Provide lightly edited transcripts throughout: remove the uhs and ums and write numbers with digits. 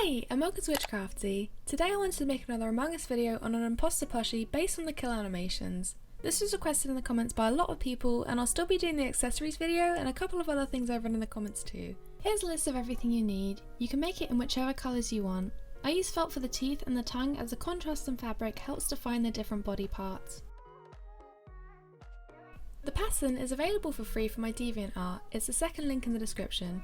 Hey, I'm welcome to Witchcrafty. Today I wanted to make another Among Us video on an imposter plushie based on the kill animations. This was requested in the comments by a lot of people, and I'll still be doing the accessories video and a couple of other things over in the comments too. Here's a list of everything you need. You can make it in whichever colours you want. I use felt for the teeth and the tongue as the contrast in fabric helps define the different body parts. The pattern is available for free from my DeviantArt. It's the second link in the description.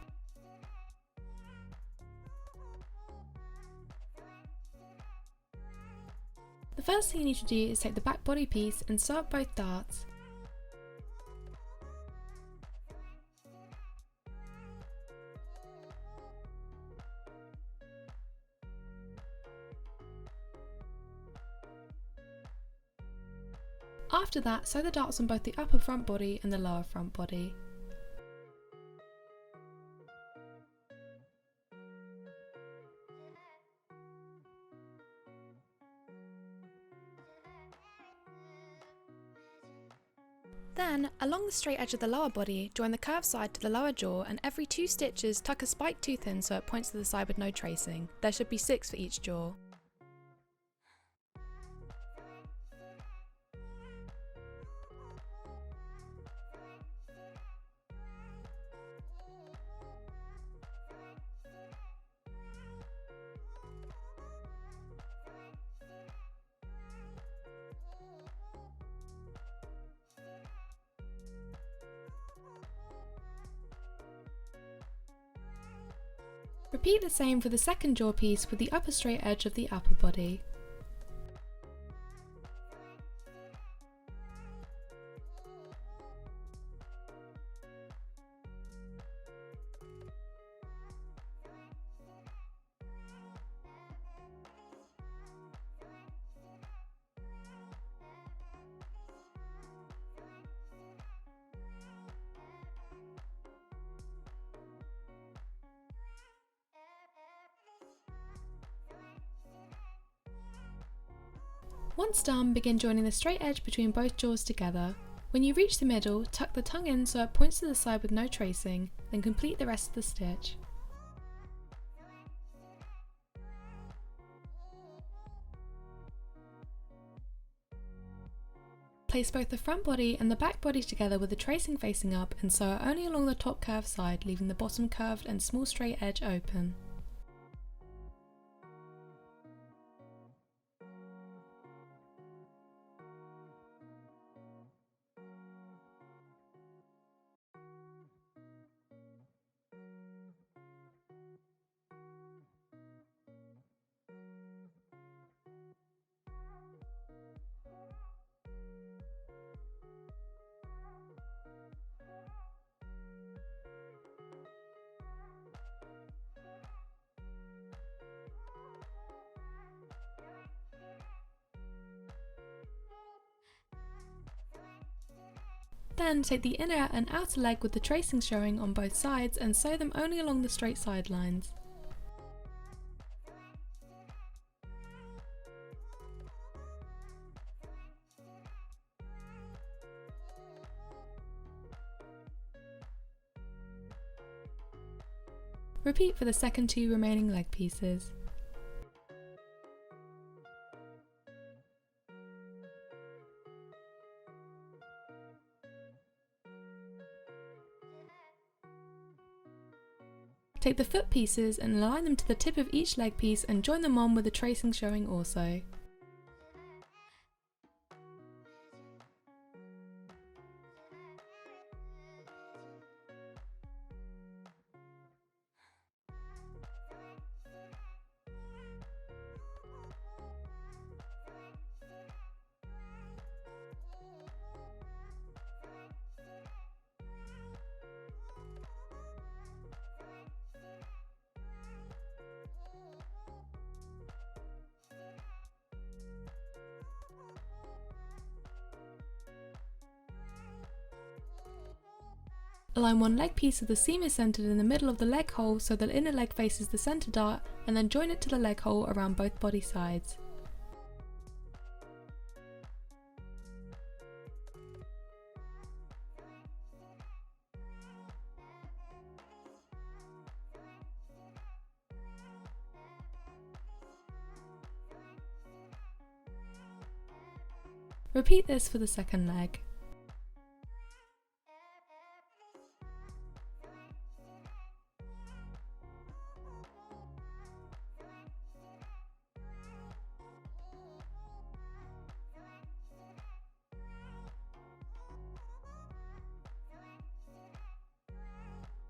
The first thing you need to do is take the back body piece and sew up both darts. After that, sew the darts on both the upper front body and the lower front body. Then, along the straight edge of the lower body, join the curved side to the lower jaw, and every 2 stitches tuck a spiked tooth in so it points to the side with no tracing. There should be 6 for each jaw. Repeat the same for the second jaw piece with the upper straight edge of the upper body. Once done, begin joining the straight edge between both jaws together. When you reach the middle, tuck the tongue in so it points to the side with no tracing, then complete the rest of the stitch. Place both the front body and the back body together with the tracing facing up and sew it only along the top curved side, leaving the bottom curved and small straight edge open. Then take the inner and outer leg with the tracing showing on both sides and sew them only along the straight side lines. Repeat for the second 2 remaining leg pieces. Take the foot pieces and align them to the tip of each leg piece and join them on with the tracing showing also. Align one leg piece of the seam is centered in the middle of the leg hole so the inner leg faces the center dart, and then join it to the leg hole around both body sides. Repeat this for the second leg.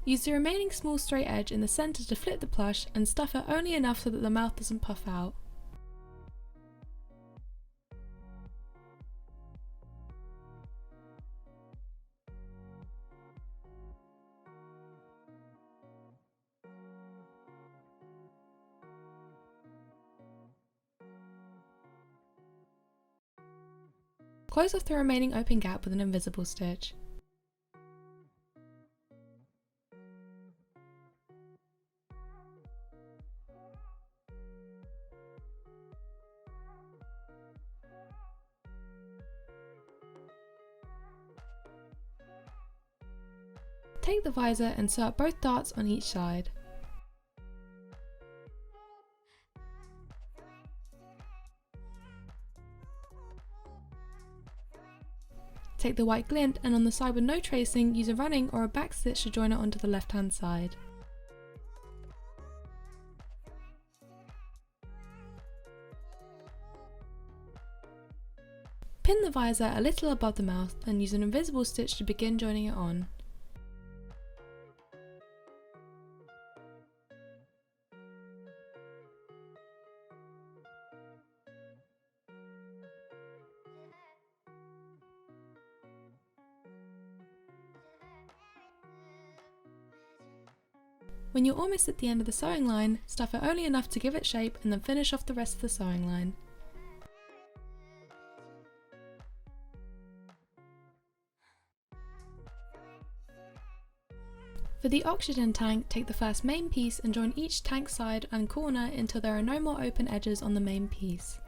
Use the remaining small straight edge in the centre to flip the plush and stuff it only enough so that the mouth doesn't puff out. Close off the remaining open gap with an invisible stitch. Take the visor and sew up both darts on each side. Take the white glint and on the side with no tracing, use a running or a back stitch to join it onto the left hand side. Pin the visor a little above the mouth and use an invisible stitch to begin joining it on. When you're almost at the end of the sewing line, stuff it only enough to give it shape and then finish off the rest of the sewing line. For the oxygen tank, take the first main piece and join each tank side and corner until there are no more open edges on the main piece.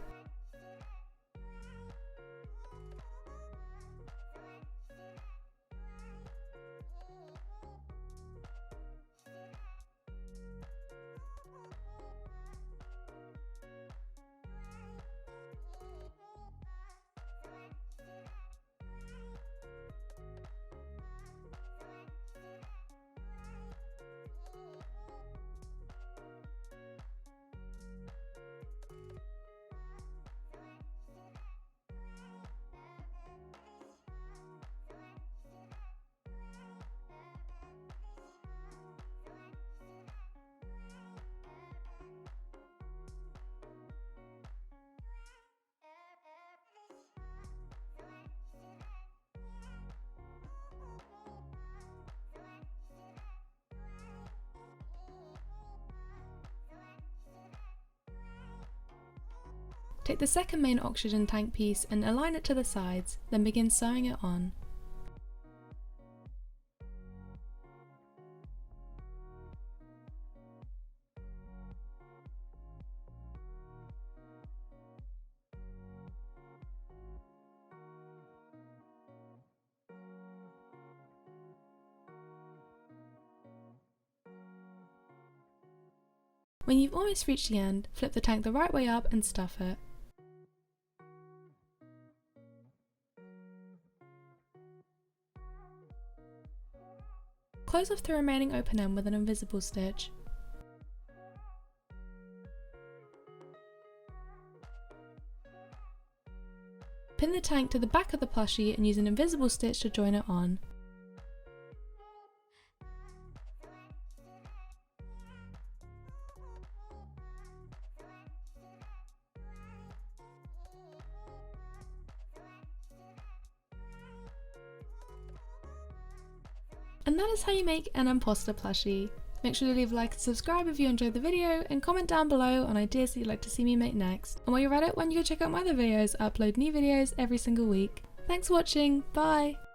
Take the second main oxygen tank piece and align it to the sides, then begin sewing it on. When you've almost reached the end, flip the tank the right way up and stuff it. Close off the remaining open end with an invisible stitch. Pin the tank to the back of the plushie and use an invisible stitch to join it on. And that is how you make an imposter plushie. Make sure to leave a like and subscribe if you enjoyed the video, and comment down below on ideas that you'd like to see me make next. And while you're at it, why don't you go check out my other videos? I upload new videos every single week. Thanks for watching, bye!